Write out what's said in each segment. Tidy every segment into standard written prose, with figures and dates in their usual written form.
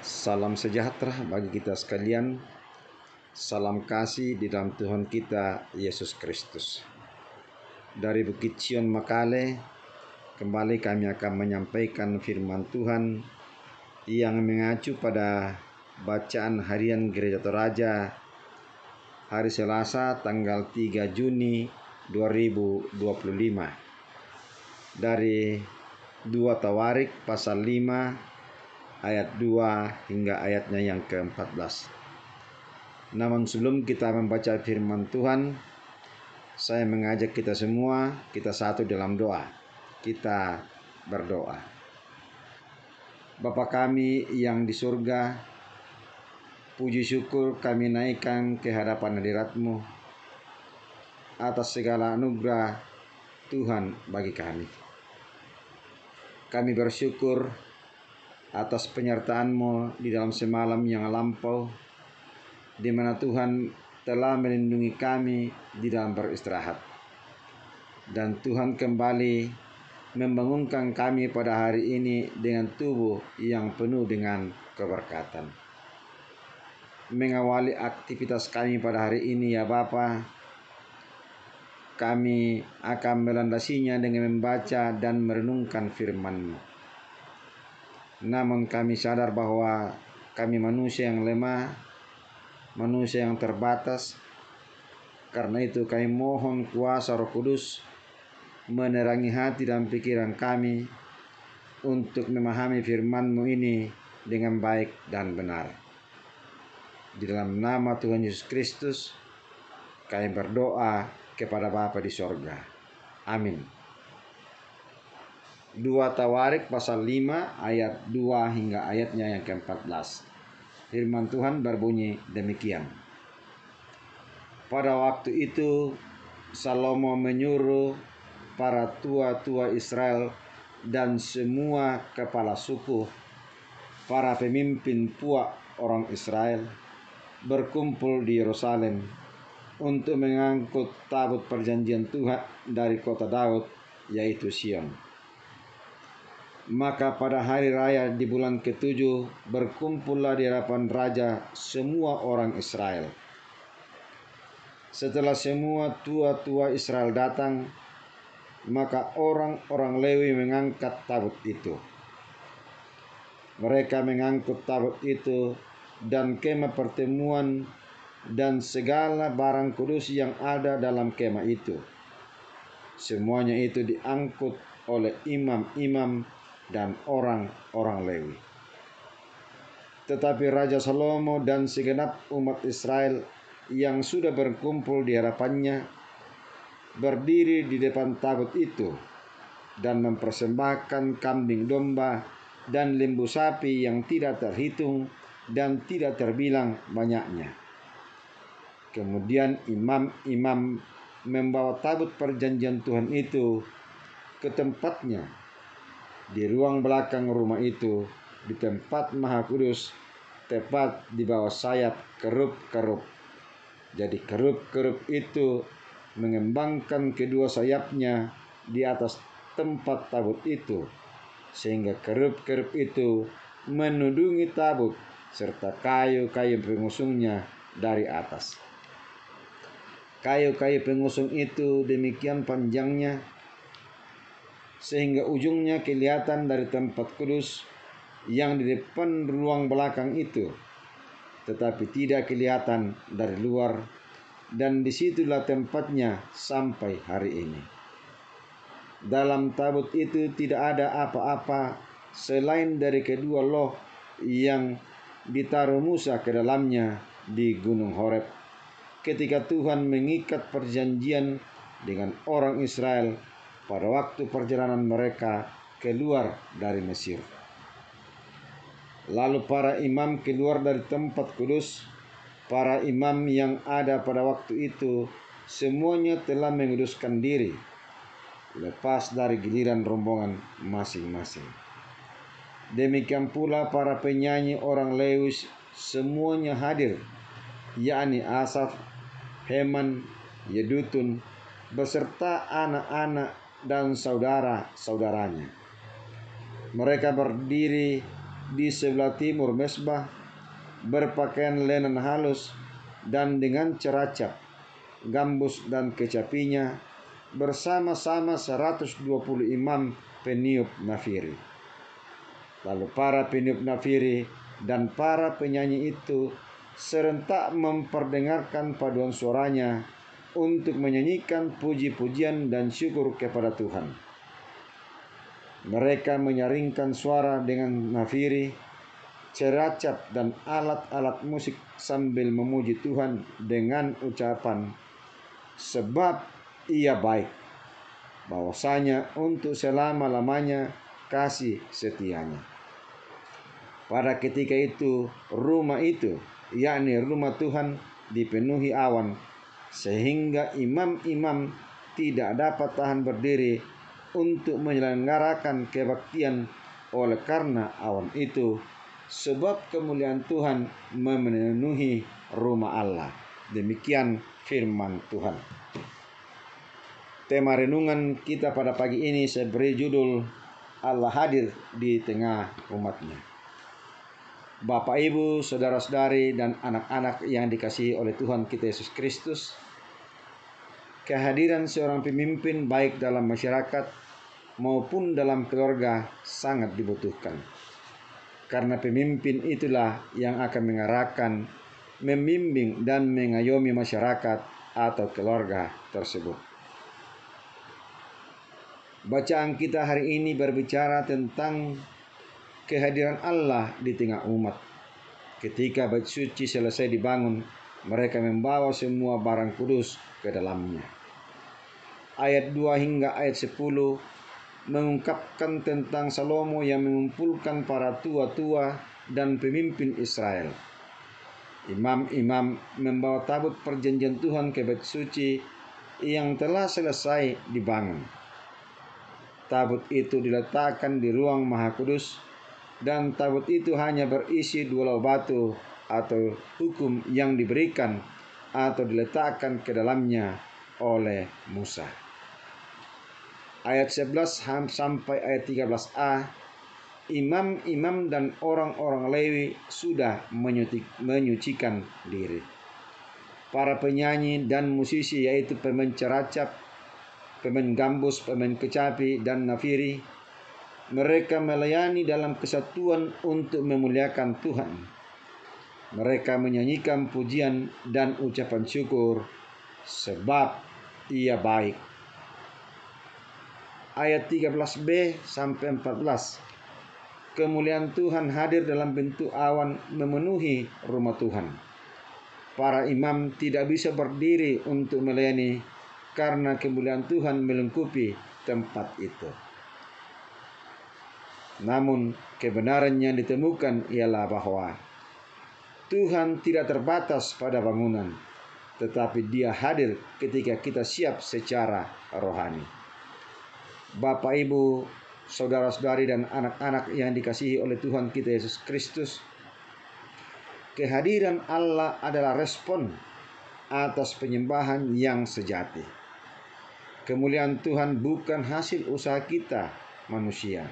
Salam sejahtera bagi kita sekalian. Salam kasih di dalam Tuhan kita Yesus Kristus. Dari Bukit Sion Makale, kembali kami akan menyampaikan firman Tuhan yang mengacu pada bacaan harian Gereja Toraja hari Selasa tanggal 3 Juni 2025 dari 2 Tawarik pasal 5 ayat 2 hingga ayatnya yang ke-14. Namun sebelum kita membaca firman Tuhan, saya mengajak kita semua, kita satu dalam doa. Kita berdoa. Bapa kami yang di surga, puji syukur kami naikkan ke hadapan hadirat-Mu atas segala anugerah Tuhan bagi kami. Kami bersyukur atas penyertaan-Mu di dalam semalam yang lampau, di mana Tuhan telah melindungi kami di dalam beristirahat. Dan Tuhan kembali membangunkan kami pada hari ini dengan tubuh yang penuh dengan keberkatan. Mengawali aktivitas kami pada hari ini ya Bapa, kami akan melandasinya dengan membaca dan merenungkan firman-Mu. Namun kami sadar bahwa kami manusia yang lemah, manusia yang terbatas. Karena itu kami mohon kuasa Roh Kudus menerangi hati dan pikiran kami untuk memahami firman-Mu ini dengan baik dan benar. Di dalam nama Tuhan Yesus Kristus kami berdoa kepada Bapa di sorga. Amin. 2 Tawarik pasal 5 ayat 2 hingga ayatnya yang ke-14. Firman Tuhan berbunyi demikian. Pada waktu itu Salomo menyuruh para tua-tua Israel dan semua kepala suku, para pemimpin puak orang Israel, berkumpul di Yerusalem untuk mengangkut tabut perjanjian Tuhan dari kota Daud, yaitu Sion. Maka pada hari raya di bulan ke-7 berkumpullah di hadapan raja semua orang Israel. Setelah semua tua-tua Israel datang, maka orang-orang Lewi mengangkat tabut itu. Mereka mengangkut tabut itu dan kemah pertemuan dan segala barang kudus yang ada dalam kemah itu. Semuanya itu diangkut oleh imam-imam dan orang-orang Lewi. Tetapi Raja Salomo dan segenap umat Israel yang sudah berkumpul di hadapannya berdiri di depan tabut itu dan mempersembahkan kambing domba dan lembu sapi yang tidak terhitung dan tidak terbilang banyaknya. Kemudian imam-imam membawa tabut perjanjian Tuhan itu ke tempatnya di ruang belakang rumah itu, di tempat Maha Kudus, tepat di bawah sayap kerup-kerup. Jadi kerup-kerup itu mengembangkan kedua sayapnya di atas tempat tabut itu, sehingga kerup-kerup itu menudungi tabut serta kayu-kayu pengusungnya dari atas. Kayu-kayu pengusung itu demikian panjangnya sehingga ujungnya kelihatan dari tempat kudus yang di depan ruang belakang itu, tetapi tidak kelihatan dari luar, dan disitulah tempatnya sampai hari ini. Dalam tabut itu tidak ada apa-apa selain dari kedua loh yang ditaruh Musa ke dalamnya di Gunung Horeb ketika Tuhan mengikat perjanjian dengan orang Israel pada waktu perjalanan mereka keluar dari Mesir. Lalu para imam keluar dari tempat kudus. Para imam yang ada pada waktu itu semuanya telah menguduskan diri, lepas dari giliran rombongan masing-masing. Demikian pula para penyanyi orang Lewi semuanya hadir, yakni Asaf, Heman, Yedutun, beserta anak-anak dan saudara-saudaranya. Mereka berdiri di sebelah timur mesbah, berpakaian linen halus dan dengan ceracap, gambus dan kecapinya, bersama-sama 120 imam peniup nafiri. Lalu para peniup nafiri dan para penyanyi itu serentak memperdengarkan paduan suaranya untuk menyanyikan puji-pujian dan syukur kepada Tuhan. Mereka menyaringkan suara dengan nafiri, ceracap dan alat-alat musik sambil memuji Tuhan dengan ucapan, sebab Ia baik, bahwasanya untuk selama-lamanya kasih setianya. Pada ketika itu, rumah itu, yakni rumah Tuhan, dipenuhi awan, sehingga imam-imam tidak dapat tahan berdiri untuk menyelenggarakan kebaktian oleh karena awan itu, sebab kemuliaan Tuhan memenuhi rumah Allah. Demikian firman Tuhan. Tema renungan kita pada pagi ini saya beri judul Allah hadir di tengah umatnya. Bapak, Ibu, saudara-saudari, dan anak-anak yang dikasihi oleh Tuhan kita Yesus Kristus, kehadiran seorang pemimpin baik dalam masyarakat maupun dalam keluarga sangat dibutuhkan. Karena pemimpin itulah yang akan mengarahkan, membimbing, dan mengayomi masyarakat atau keluarga tersebut. Bacaan kita hari ini berbicara tentang kehadiran Allah di tengah umat. Ketika bait suci selesai dibangun, mereka membawa semua barang kudus ke dalamnya. Ayat 2 hingga ayat 10 mengungkapkan tentang Salomo yang mengumpulkan para tua-tua dan pemimpin Israel. Imam-imam membawa tabut perjanjian Tuhan ke bait suci yang telah selesai dibangun. Tabut itu diletakkan di ruang Maha Kudus, dan tabut itu hanya berisi 2 lau batu atau hukum yang diberikan atau diletakkan ke dalamnya oleh Musa. Ayat 11 sampai ayat 13a, imam-imam dan orang-orang Lewi sudah menyucikan diri. Para penyanyi dan musisi, yaitu pemain ceracap, pemain gambus, pemain kecapi, dan nafiri, mereka melayani dalam kesatuan untuk memuliakan Tuhan. Mereka menyanyikan pujian dan ucapan syukur, sebab Ia baik. Ayat 13b sampai 14. Kemuliaan Tuhan hadir dalam bentuk awan memenuhi rumah Tuhan. Para imam tidak bisa berdiri untuk melayani karena kemuliaan Tuhan melengkapi tempat itu. Namun kebenaran yang ditemukan ialah bahwa Tuhan tidak terbatas pada bangunan, tetapi Dia hadir ketika kita siap secara rohani. Bapak, Ibu, saudara-saudari, dan anak-anak yang dikasihi oleh Tuhan kita Yesus Kristus, kehadiran Allah adalah respon atas penyembahan yang sejati. Kemuliaan Tuhan bukan hasil usaha kita manusia,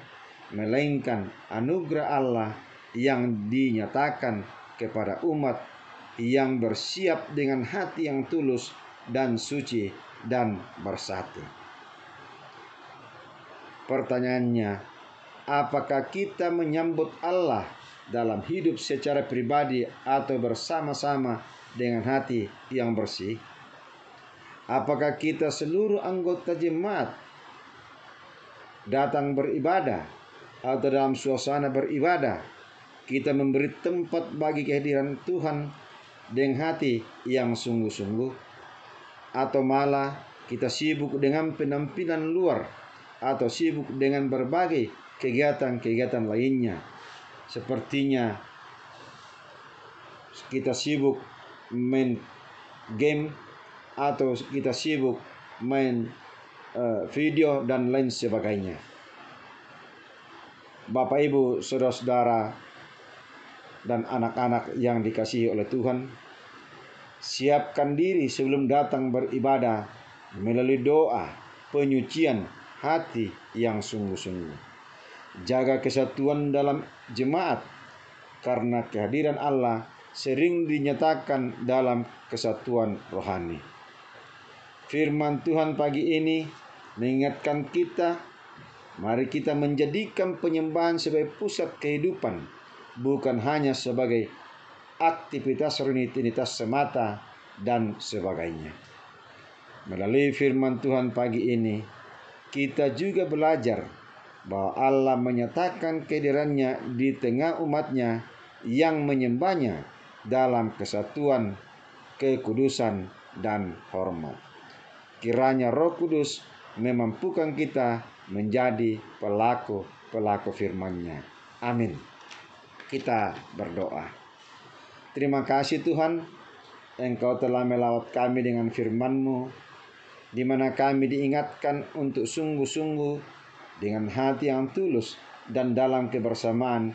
melainkan anugerah Allah yang dinyatakan kepada umat yang bersiap dengan hati yang tulus dan suci dan bersatu. Pertanyaannya, apakah kita menyambut Allah dalam hidup secara pribadi atau bersama-sama dengan hati yang bersih? Apakah kita seluruh anggota jemaat datang beribadah atau dalam suasana beribadah kita memberi tempat bagi kehadiran Tuhan dengan hati yang sungguh-sungguh, atau malah kita sibuk dengan penampilan luar atau sibuk dengan berbagai kegiatan-kegiatan lainnya? Sepertinya kita sibuk main game atau kita sibuk main video dan lain sebagainya. Bapak, Ibu, saudara-saudara, dan anak-anak yang dikasihi oleh Tuhan, siapkan diri sebelum datang beribadah melalui doa penyucian hati yang sungguh-sungguh. Jaga kesatuan dalam jemaat, karena kehadiran Allah sering dinyatakan dalam kesatuan rohani. Firman Tuhan pagi ini mengingatkan kita, mari kita menjadikan penyembahan sebagai pusat kehidupan, bukan hanya sebagai aktivitas rutinitas semata dan sebagainya. Melalui firman Tuhan pagi ini, kita juga belajar bahwa Allah menyatakan kehadirannya di tengah umatnya yang menyembahnya dalam kesatuan, kekudusan, dan hormat. Kiranya Roh Kudus memampukan kita menjadi pelaku firman-Nya. Amin. Kita berdoa. Terima kasih Tuhan, Engkau telah melawat kami dengan firman-Mu, di mana kami diingatkan untuk sungguh-sungguh dengan hati yang tulus dan dalam kebersamaan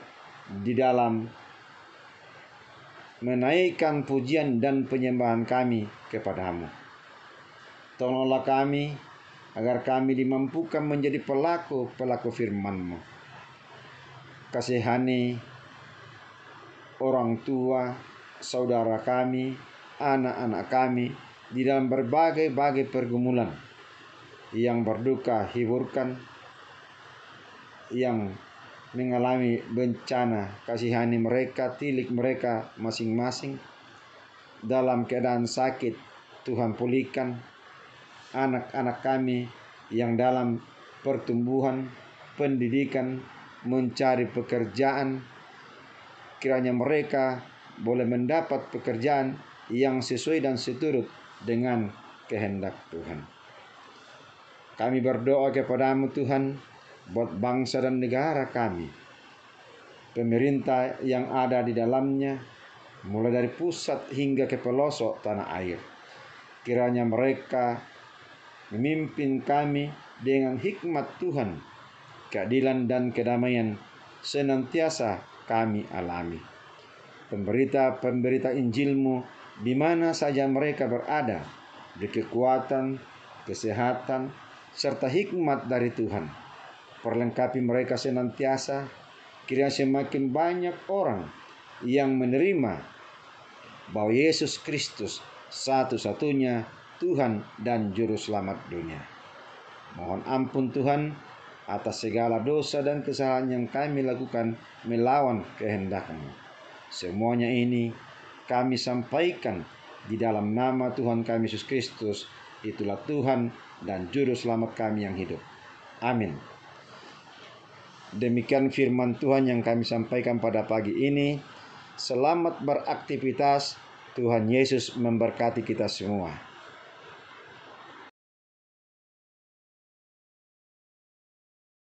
di dalam menaikkan pujian dan penyembahan kami kepada-Mu. Tolonglah kami agar kami dimampukan menjadi pelaku firman-Mu. Kasihani orang tua, saudara kami, anak-anak kami di dalam berbagai pergumulan, yang berduka hiburkan, yang mengalami bencana kasihani mereka, tilik mereka masing-masing. Dalam keadaan sakit, Tuhan pulihkan. Anak-anak kami yang dalam pertumbuhan, pendidikan, mencari pekerjaan, kiranya mereka boleh mendapat pekerjaan yang sesuai dan seturut dengan kehendak Tuhan. Kami berdoa kepada-Mu Tuhan, buat bangsa dan negara kami, pemerintah yang ada di dalamnya, mulai dari pusat hingga ke pelosok tanah air. Kiranya mereka memimpin kami dengan hikmat Tuhan, keadilan dan kedamaian senantiasa kami alami. Pemberita Injil-Mu di mana saja mereka berada, berkekuatan, kesehatan, serta hikmat dari Tuhan. Perlengkapi mereka senantiasa, kiranya semakin banyak orang yang menerima bahwa Yesus Kristus satu-satunya Tuhan dan Juru Selamat dunia. Mohon ampun Tuhan atas segala dosa dan kesalahan yang kami lakukan melawan kehendak-Mu. Semuanya ini kami sampaikan di dalam nama Tuhan kami Yesus Kristus. Itulah Tuhan dan Juru Selamat kami yang hidup. Amin. Demikian firman Tuhan yang kami sampaikan pada pagi ini. Selamat beraktivitas. Tuhan Yesus memberkati kita semua.